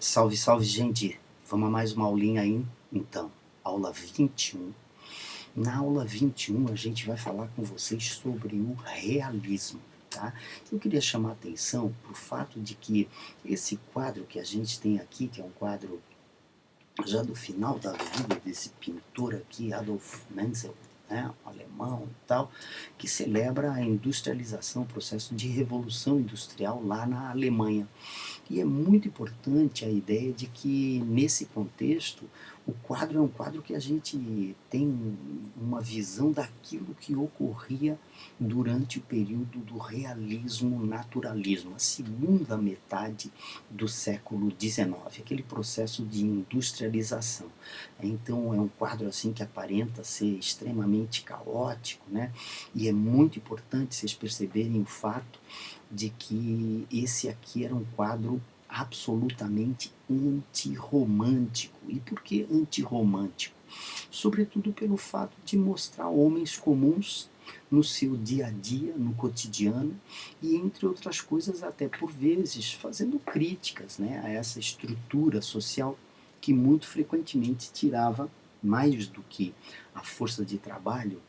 Salve, salve, gente! Vamos a mais uma aulinha aí? Então, aula 21. Na aula 21 a gente vai falar com vocês sobre o realismo, tá? Eu queria chamar a atenção para o fato de que esse quadro que a gente tem aqui, que é um quadro já do final da vida desse pintor aqui, Adolf Menzel, né, um alemão e tal, que celebra a industrialização, o processo de revolução industrial lá na Alemanha. E é muito importante a ideia de que, nesse contexto, o quadro é um quadro que a gente tem uma visão daquilo que ocorria durante o período do realismo-naturalismo, a segunda metade do século XIX, aquele processo de industrialização. Então é um quadro assim que aparenta ser extremamente caótico, né? E é muito importante vocês perceberem o fato de que esse aqui era um quadro absolutamente antirromântico. E por que antirromântico? Sobretudo pelo fato de mostrar homens comuns no seu dia a dia, no cotidiano, e entre outras coisas até por vezes fazendo críticas, né, a essa estrutura social que muito frequentemente tirava mais do que a força de trabalho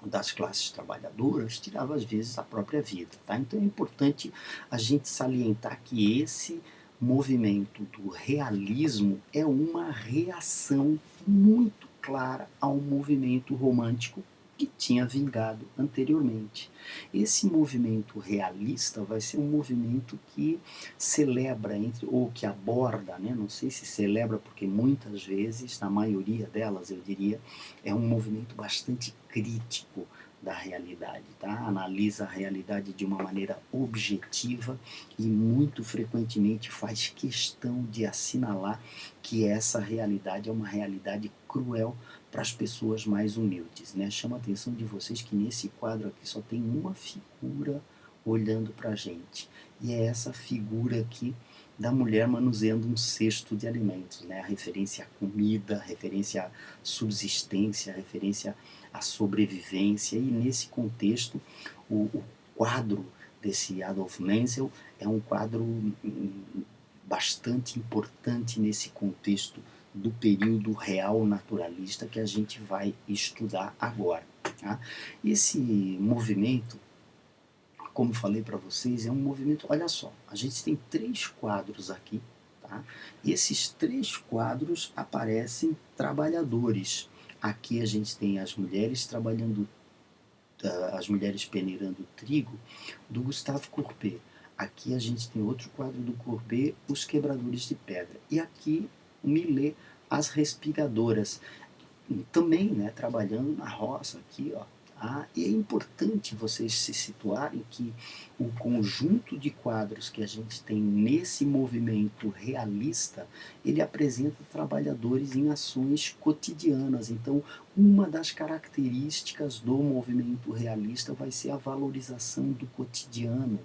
das classes trabalhadoras, tirava às vezes a própria vida. Tá? Então é importante a gente salientar que esse movimento do realismo é uma reação muito clara ao movimento romântico que tinha vingado anteriormente. Esse movimento realista vai ser um movimento que celebra, ou que aborda, né? Não sei se celebra, porque muitas vezes, na maioria delas, eu diria, é um movimento bastante crítico da realidade, tá? Analisa a realidade de uma maneira objetiva e muito frequentemente faz questão de assinalar que essa realidade é uma realidade cruel para as pessoas mais humildes, né? Chama a atenção de vocês que nesse quadro aqui só tem uma figura olhando para a gente, e é essa figura aqui da mulher manuseando um cesto de alimentos, né? A referência à comida, a referência à subsistência, a referência à sobrevivência, e nesse contexto o quadro desse Adolf Menzel é um quadro bastante importante nesse contexto do período real naturalista que a gente vai estudar agora. Tá? Esse movimento, como falei para vocês, é um movimento, olha só, a gente tem 3 quadros aqui, tá? E esses 3 quadros aparecem trabalhadores. Aqui a gente tem as mulheres trabalhando, as mulheres peneirando trigo, do Gustave Courbet. Aqui a gente tem outro quadro do Courbet, Os Quebradores de Pedra. E aqui o Millet, As Respigadoras, também, né, trabalhando na roça aqui, ó. E é importante vocês se situarem que o conjunto de quadros que a gente tem nesse movimento realista, ele apresenta trabalhadores em ações cotidianas. Então, uma das características do movimento realista vai ser a valorização do cotidiano,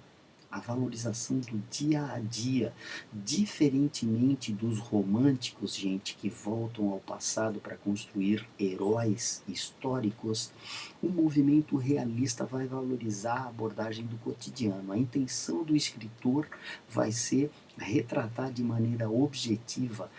a valorização do dia a dia, diferentemente dos românticos, gente, que voltam ao passado para construir heróis históricos. O movimento realista vai valorizar a abordagem do cotidiano. A intenção do escritor vai ser retratar de maneira objetiva,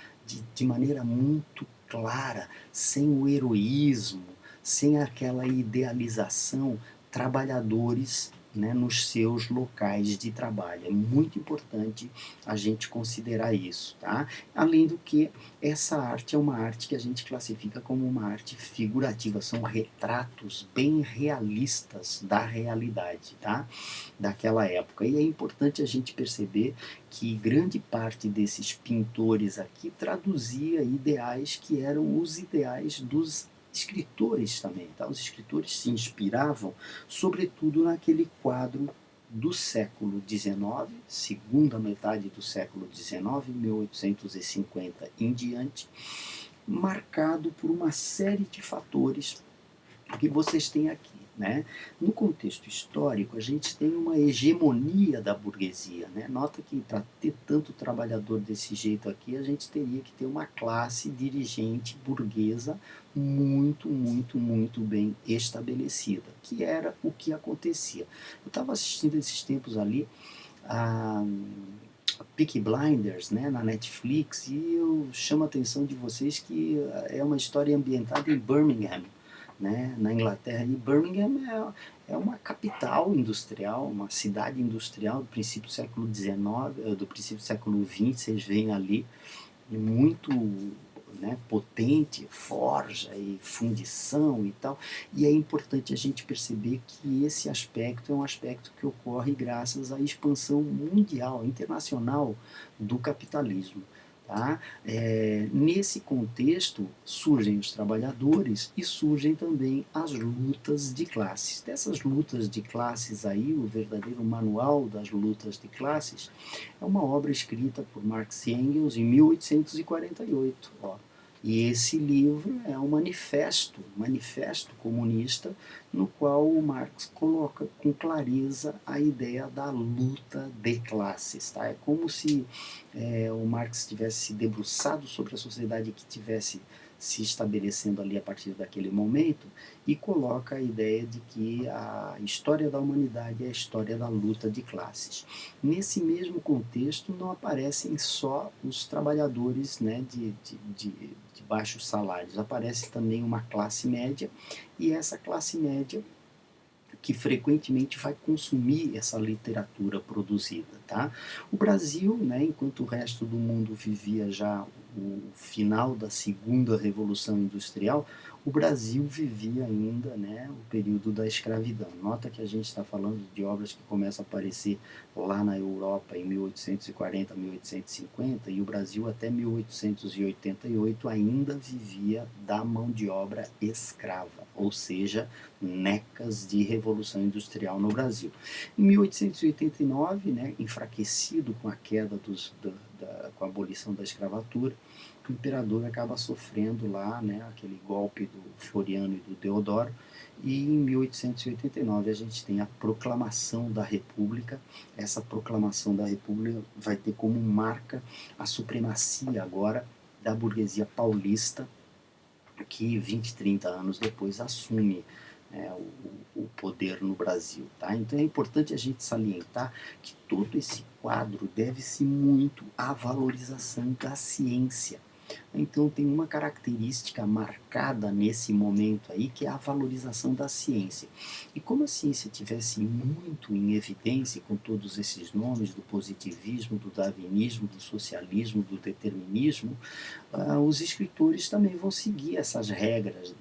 de maneira muito clara, sem o heroísmo, sem aquela idealização, trabalhadores, né, nos seus locais de trabalho. É muito importante a gente considerar isso, tá? Além do que, essa arte é uma arte que a gente classifica como uma arte figurativa, são retratos bem realistas da realidade, tá? Daquela época. E é importante a gente perceber que grande parte desses pintores aqui traduzia ideais que eram os ideais dos escritores também, tá? Os escritores se inspiravam sobretudo naquele quadro do século XIX, segunda metade do século XIX, 1850 em diante, marcado por uma série de fatores que vocês têm aqui. Né? No contexto histórico, a gente tem uma hegemonia da burguesia. Né? Nota que para ter tanto trabalhador desse jeito aqui, a gente teria que ter uma classe dirigente burguesa muito, muito, muito bem estabelecida, que era o que acontecia. Eu estava assistindo esses tempos ali a Peaky Blinders, né, na Netflix, e eu chamo a atenção de vocês que é uma história ambientada em Birmingham, né, na Inglaterra. E Birmingham é uma capital industrial, uma cidade industrial do princípio do século XIX, do princípio do século XX. Vocês veem ali muito, né, potente, forja e fundição e tal. E é importante a gente perceber que esse aspecto é um aspecto que ocorre graças à expansão mundial, internacional do capitalismo. Tá? Nesse contexto surgem os trabalhadores e surgem também as lutas de classes. Dessas lutas de classes aí, o verdadeiro manual das lutas de classes é uma obra escrita por Marx e Engels em 1848. Ó. E esse livro é um manifesto comunista, no qual o Marx coloca com clareza a ideia da luta de classes. Tá? É como se o Marx tivesse se debruçado sobre a sociedade que tivesse se estabelecendo ali a partir daquele momento e coloca a ideia de que a história da humanidade é a história da luta de classes. Nesse mesmo contexto não aparecem só os trabalhadores, né, de baixos salários, aparece também uma classe média, e essa classe média que frequentemente vai consumir essa literatura produzida. Tá? O Brasil, né, enquanto o resto do mundo vivia já o final da segunda revolução industrial, o Brasil vivia ainda, né, o período da escravidão. Nota que a gente está falando de obras que começam a aparecer lá na Europa em 1840, 1850, e o Brasil até 1888 ainda vivia da mão de obra escrava, ou seja, necas de revolução industrial no Brasil. Em 1889, né, enfraquecido com a queda com a abolição da escravatura, o imperador acaba sofrendo lá, né, aquele golpe do Floriano e do Deodoro, e em 1889 a gente tem a proclamação da República. Essa proclamação da República vai ter como marca a supremacia agora da burguesia paulista, que 20, 30 anos depois assume o poder no Brasil. Tá? Então é importante a gente salientar que todo esse quadro deve-se muito à valorização da ciência. Então tem uma característica marcada nesse momento aí, que é a valorização da ciência. E como a ciência tivesse muito em evidência com todos esses nomes do positivismo, do darwinismo, do socialismo, do determinismo, os escritores também vão seguir essas regras,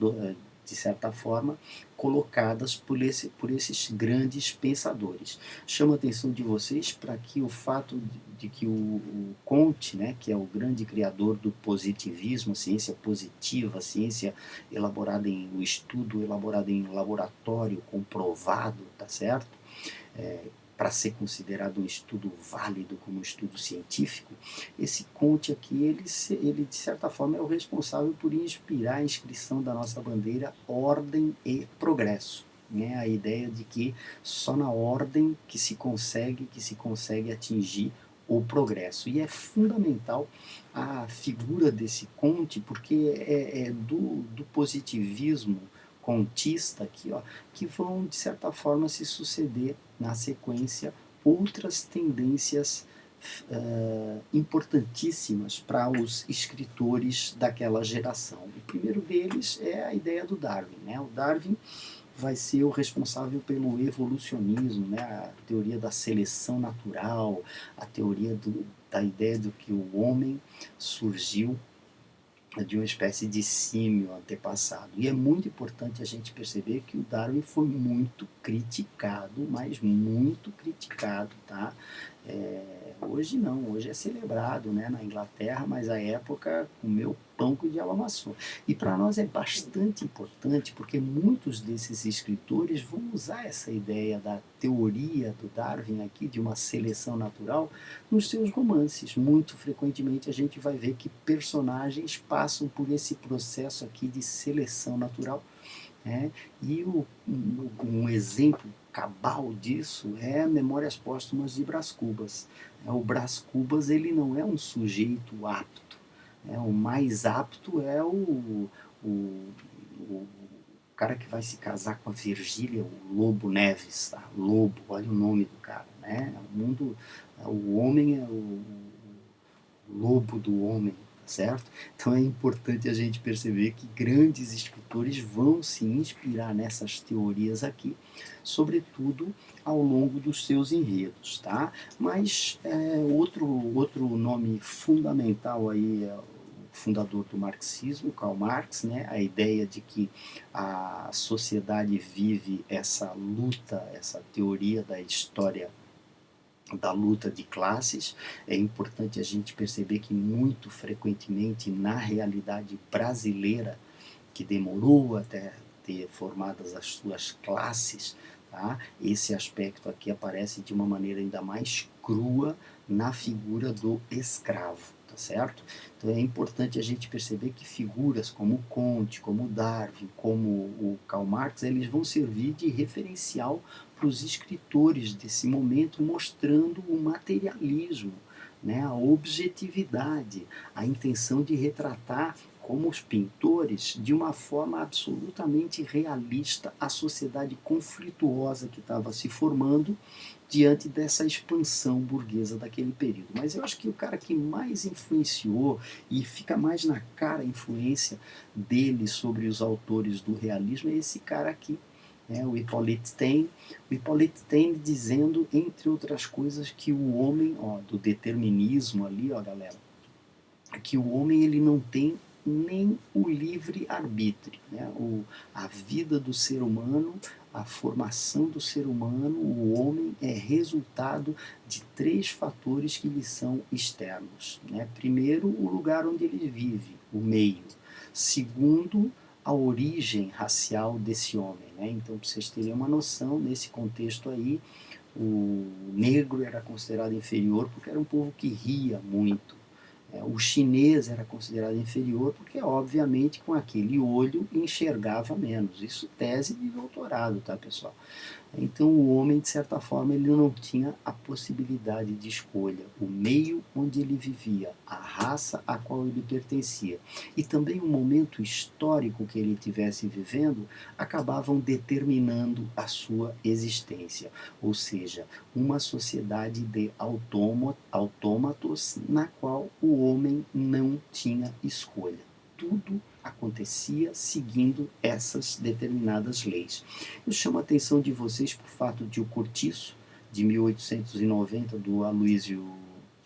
de certa forma, colocadas por esses grandes pensadores. Chamo a atenção de vocês para que o fato de que o Comte, né, que é o grande criador do positivismo, a ciência positiva, a ciência elaborada o estudo elaborado em laboratório, comprovado, tá certo? Para ser considerado um estudo válido como um estudo científico, esse Comte aqui, ele de certa forma é o responsável por inspirar a inscrição da nossa bandeira ordem e progresso. Né? A ideia de que só na ordem que se consegue atingir o progresso. E é fundamental a figura desse Comte, porque é do positivismo contista aqui, ó, que vão, de certa forma, se suceder na sequência outras tendências importantíssimas para os escritores daquela geração. O primeiro deles é a ideia do Darwin. Né? O Darwin vai ser o responsável pelo evolucionismo, né? A teoria da seleção natural, a teoria da ideia de que o homem surgiu de uma espécie de símio antepassado. E é muito importante a gente perceber que o Darwin foi muito criticado, mas muito criticado, tá? Hoje não, hoje é celebrado, né, na Inglaterra, mas a época comeu pão que o diabo amassou. E para nós é bastante importante, porque muitos desses escritores vão usar essa ideia da teoria do Darwin aqui, de uma seleção natural, nos seus romances. Muito frequentemente a gente vai ver que personagens passam por esse processo aqui de seleção natural. Né? E um exemplo cabal disso é Memórias Póstumas de Brás Cubas. O Brás Cubas, ele não é um sujeito apto. O mais apto é o cara que vai se casar com a Virgília, o Lobo Neves. Tá? Lobo, olha o nome do cara. Né? O mundo O homem é o lobo do homem, certo? Então é importante a gente perceber que grandes escritores vão se inspirar nessas teorias aqui, sobretudo ao longo dos seus enredos, tá? Mas outro nome fundamental aí é o fundador do marxismo, Karl Marx, né? A ideia de que a sociedade vive essa luta, essa teoria da história da luta de classes. É importante a gente perceber que muito frequentemente na realidade brasileira, que demorou até ter formadas as suas classes, tá? Esse aspecto aqui aparece de uma maneira ainda mais crua na figura do escravo, tá certo? Então é importante a gente perceber que figuras como Comte, como Darwin, como o Karl Marx, eles vão servir de referencial para os escritores desse momento, mostrando o materialismo, né, a objetividade, a intenção de retratar como os pintores, de uma forma absolutamente realista, a sociedade conflituosa que estava se formando diante dessa expansão burguesa daquele período. Mas eu acho que o cara que mais influenciou, e fica mais na cara a influência dele sobre os autores do realismo, é esse cara aqui, o Hippolyte Taine. O Hippolyte Taine dizendo, entre outras coisas, que o homem, do determinismo ali, galera, que o homem ele não tem nem o livre arbítrio, né? A vida do ser humano, a formação do ser humano, o homem é resultado de 3 fatores que lhe são externos, né? Primeiro, o lugar onde ele vive, o meio. Segundo, a origem racial desse homem, né? Então, para vocês terem uma noção, nesse contexto aí, o negro era considerado inferior porque era um povo que ria muito. O chinês era considerado inferior porque, obviamente, com aquele olho enxergava menos. Isso tese de doutorado, tá, pessoal? Então o homem, de certa forma, ele não tinha a possibilidade de escolha. O meio onde ele vivia, a raça a qual ele pertencia e também o momento histórico que ele estivesse vivendo acabavam determinando a sua existência. Ou seja, uma sociedade de autômatos na qual o homem não tinha escolha. Tudo acontecia seguindo essas determinadas leis. Eu chamo a atenção de vocês por fato de O Cortiço, de 1890, do Aloysio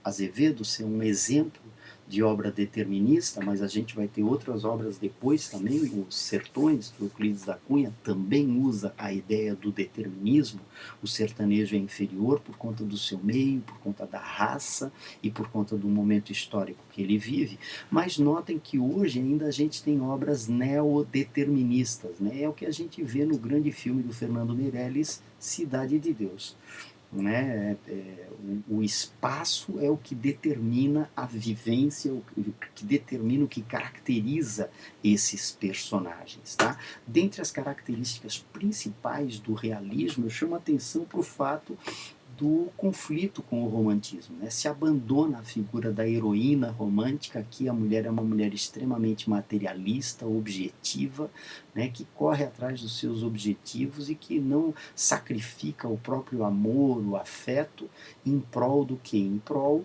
Azevedo, ser um exemplo de obra determinista, mas a gente vai ter outras obras depois também. Os Sertões, do Euclides da Cunha, também usa a ideia do determinismo. O sertanejo é inferior por conta do seu meio, por conta da raça e por conta do momento histórico que ele vive. Mas notem que hoje ainda a gente tem obras neodeterministas, né? É o que a gente vê no grande filme do Fernando Meirelles, Cidade de Deus. Né? O espaço é o que determina a vivência, o que determina, o que caracteriza esses personagens. Tá? Dentre as características principais do realismo, eu chamo a atenção para o fato do conflito com o romantismo, né? Se abandona a figura da heroína romântica, aqui a mulher é uma mulher extremamente materialista, objetiva, né? Que corre atrás dos seus objetivos e que não sacrifica o próprio amor, o afeto, em prol do quê? Em prol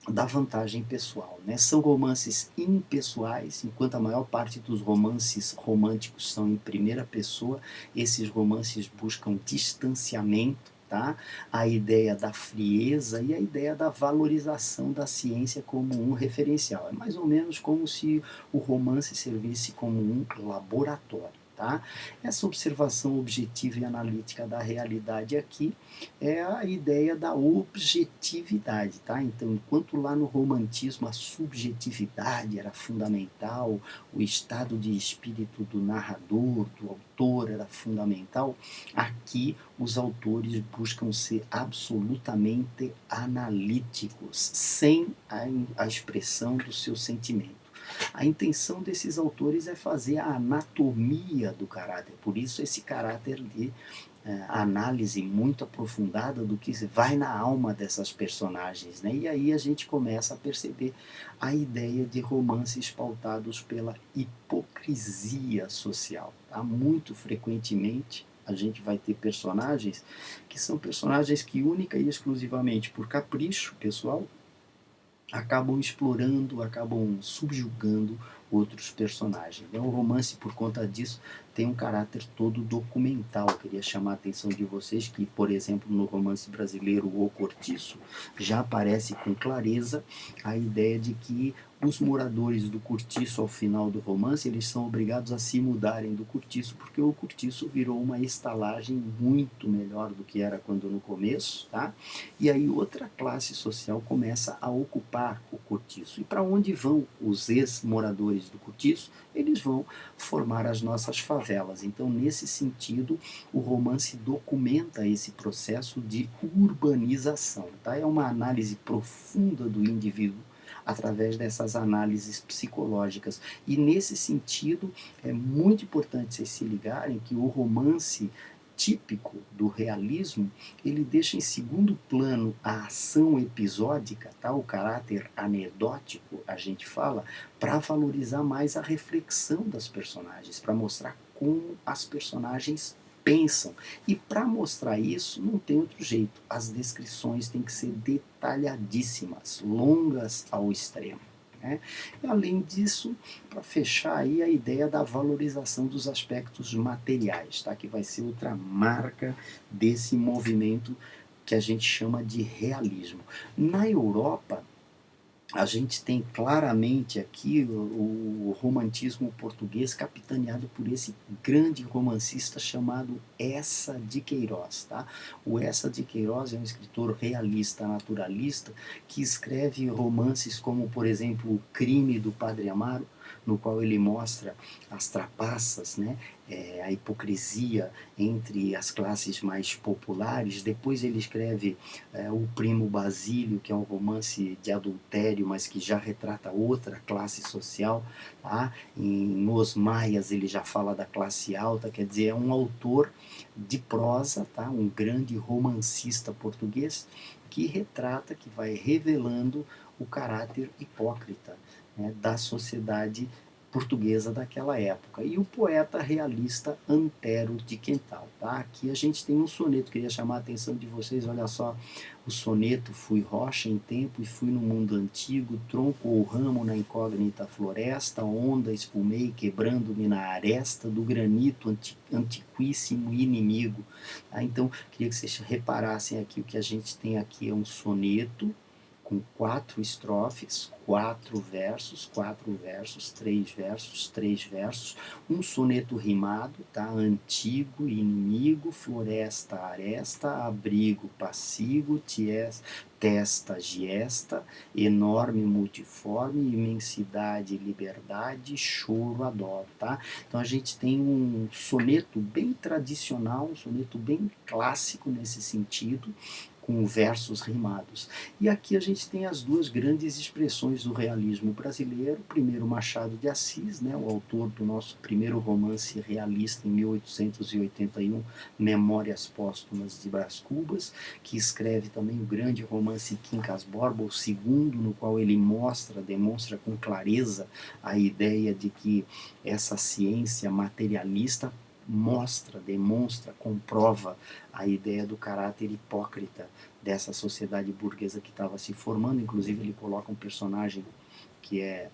da vantagem pessoal. Né? São romances impessoais, enquanto a maior parte dos romances românticos são em primeira pessoa, esses romances buscam distanciamento, tá? A ideia da frieza e a ideia da valorização da ciência como um referencial. É mais ou menos como se o romance servisse como um laboratório. Tá? Essa observação objetiva e analítica da realidade aqui é a ideia da objetividade. Tá? Então, enquanto lá no romantismo a subjetividade era fundamental, o estado de espírito do narrador, do autor era fundamental, aqui os autores buscam ser absolutamente analíticos, sem a expressão do seu sentimento. A intenção desses autores é fazer a anatomia do caráter, por isso esse caráter de análise muito aprofundada do que vai na alma dessas personagens, né? E aí a gente começa a perceber a ideia de romances pautados pela hipocrisia social. Tá? Muito frequentemente a gente vai ter personagens que são personagens que única e exclusivamente por capricho pessoal acabam explorando, acabam subjugando outros personagens. Então, o romance, por conta disso, tem um caráter todo documental. Eu queria chamar a atenção de vocês que, por exemplo, no romance brasileiro O Cortiço, já aparece com clareza a ideia de que os moradores do cortiço, ao final do romance, eles são obrigados a se mudarem do cortiço, porque o cortiço virou uma estalagem muito melhor do que era quando no começo, tá? E aí outra classe social começa a ocupar o cortiço. E para onde vão os ex-moradores do cortiço? Eles vão formar as nossas favelas. Então, nesse sentido, o romance documenta esse processo de urbanização, tá? É uma análise profunda do indivíduo através dessas análises psicológicas. E nesse sentido, é muito importante vocês se ligarem que o romance típico do realismo, ele deixa em segundo plano a ação episódica, tá? O caráter anedótico, a gente fala, para valorizar mais a reflexão das personagens, para mostrar como as personagens pensam. E para mostrar isso, não tem outro jeito. As descrições têm que ser detalhadíssimas, longas ao extremo. Né? E, além disso, para fechar aí a ideia da valorização dos aspectos materiais, tá? Que vai ser outra marca desse movimento que a gente chama de realismo. Na Europa, a gente tem claramente aqui o romantismo português capitaneado por esse grande romancista chamado Eça de Queiroz. Tá? O Eça de Queiroz é um escritor realista, naturalista, que escreve romances como, por exemplo, O Crime do Padre Amaro, no qual ele mostra as trapaças, né, a hipocrisia entre as classes mais populares. Depois ele escreve O Primo Basílio, que é um romance de adultério, mas que já retrata outra classe social. Tá? Nos Maias ele já fala da classe alta, quer dizer, é um autor de prosa, tá? Um grande romancista português que retrata, que vai revelando o caráter hipócrita, né, da sociedade portuguesa daquela época. E o poeta realista Antero de Quental. Tá? Aqui a gente tem um soneto, queria chamar a atenção de vocês, olha só, o soneto: fui rocha em tempo e fui no mundo antigo, tronco ou ramo na incógnita floresta, onda espumei quebrando-me na aresta do granito antiquíssimo inimigo. Tá? Então, queria que vocês reparassem aqui, o que a gente tem aqui é um soneto com 4 estrofes, 4 versos, 3 versos, um soneto rimado, tá? Antigo, inimigo, floresta, aresta, abrigo, passivo, testa, giesta, enorme, multiforme, imensidade, liberdade, choro, adoro, tá? Então a gente tem um soneto bem tradicional, um soneto bem clássico nesse sentido, com versos rimados. E aqui a gente tem as duas grandes expressões do realismo brasileiro. Primeiro, Machado de Assis, né, o autor do nosso primeiro romance realista em 1881, Memórias Póstumas de Brás Cubas, que escreve também o grande romance Quincas Borba, o segundo, no qual ele demonstra com clareza a ideia de que essa ciência materialista demonstra, comprova a ideia do caráter hipócrita dessa sociedade burguesa que estava se formando. Inclusive ele coloca um personagem que é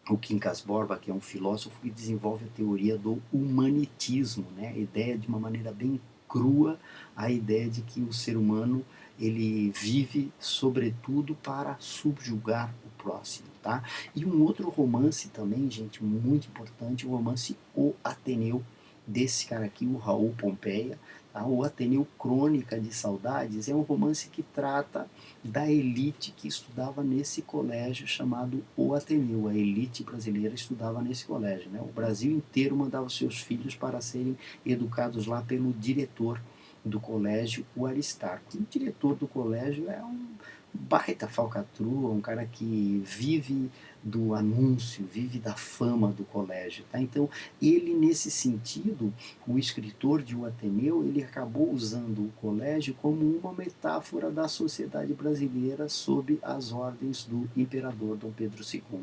o Quincas Borba, que é um filósofo que desenvolve a teoria do humanitismo, né? A ideia, de uma maneira bem crua, a ideia de que o ser humano ele vive sobretudo para subjugar o próximo, tá? E um outro romance também, gente, muito importante, o romance O Ateneu, desse cara aqui, o Raul Pompeia. Tá? O Ateneu Crônica de Saudades é um romance que trata da elite que estudava nesse colégio chamado O Ateneu. A elite brasileira estudava nesse colégio. Né? O Brasil inteiro mandava seus filhos para serem educados lá pelo diretor do colégio, o Aristarco. E o diretor do colégio é um baita falcatrua, um cara que vive do anúncio, vive da fama do colégio. Tá? Então, ele, nesse sentido, o escritor de O Ateneu, ele acabou usando o colégio como uma metáfora da sociedade brasileira sob as ordens do imperador Dom Pedro II.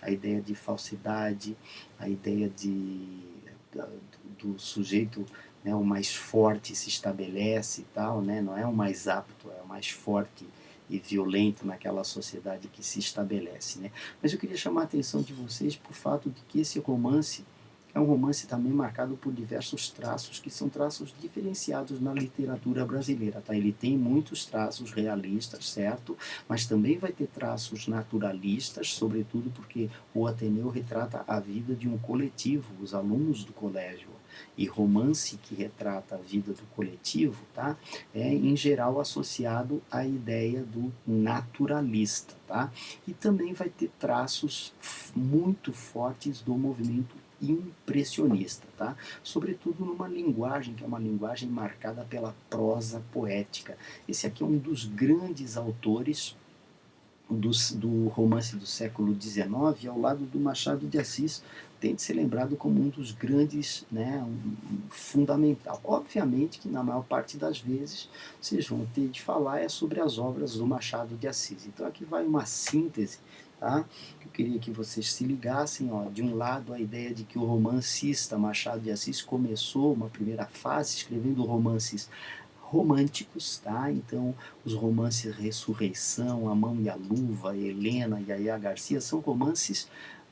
A ideia de falsidade, a ideia do sujeito né, o mais forte se estabelece e tal, né, não é o mais apto, é o mais forte e violento naquela sociedade que se estabelece, né. Mas eu queria chamar a atenção de vocês para o fato de que esse romance é um romance também marcado por diversos traços que são traços diferenciados na literatura brasileira, tá? Ele tem muitos traços realistas, certo? Mas também vai ter traços naturalistas, sobretudo porque o Ateneu retrata a vida de um coletivo, os alunos do colégio. E romance que retrata a vida do coletivo, tá? É em geral associado à ideia do naturalista, tá? E também vai ter traços muito fortes do movimento impressionista, tá? Sobretudo numa linguagem que é uma linguagem marcada pela prosa poética. Esse aqui é um dos grandes autores do romance do século XIX, ao lado do Machado de Assis, tem de ser lembrado como um dos grandes, né, fundamental. Obviamente que na maior parte das vezes vocês vão ter de falar é sobre as obras do Machado de Assis. Então aqui vai uma síntese, tá? Eu queria que vocês se ligassem, ó, de um lado a ideia de que o romancista Machado de Assis começou uma primeira fase escrevendo romances românticos, tá? Então, os romances Ressurreição, A Mão e a Luva, Helena e Yaya Garcia são romances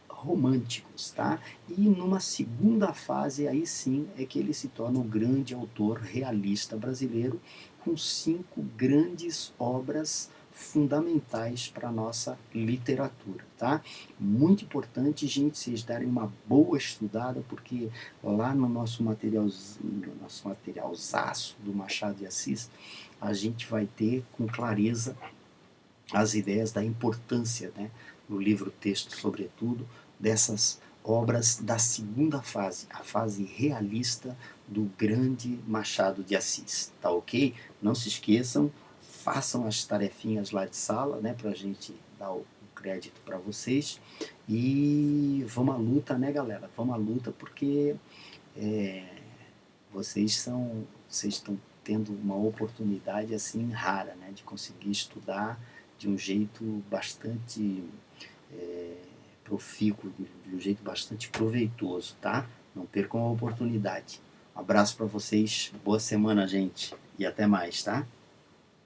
românticos, tá? E numa segunda fase, aí sim, é que ele se torna um grande autor realista brasileiro, com 5 grandes obras fundamentais para a nossa literatura, tá? Muito importante, gente, vocês darem uma boa estudada, porque lá no nosso materialzaço do Machado de Assis, a gente vai ter com clareza as ideias da importância, né, no livro-texto, sobretudo, dessas obras da segunda fase, a fase realista do grande Machado de Assis, tá ok? Não se esqueçam, façam as tarefinhas lá de sala, né, para a gente dar o crédito para vocês, e vamos à luta, né, galera? Vamos à luta, porque é, vocês estão tendo uma oportunidade assim rara, né, de conseguir estudar de um jeito bastante profícuo, de um jeito bastante proveitoso, tá? Não percam a oportunidade. Um abraço para vocês, boa semana, gente, e até mais, tá?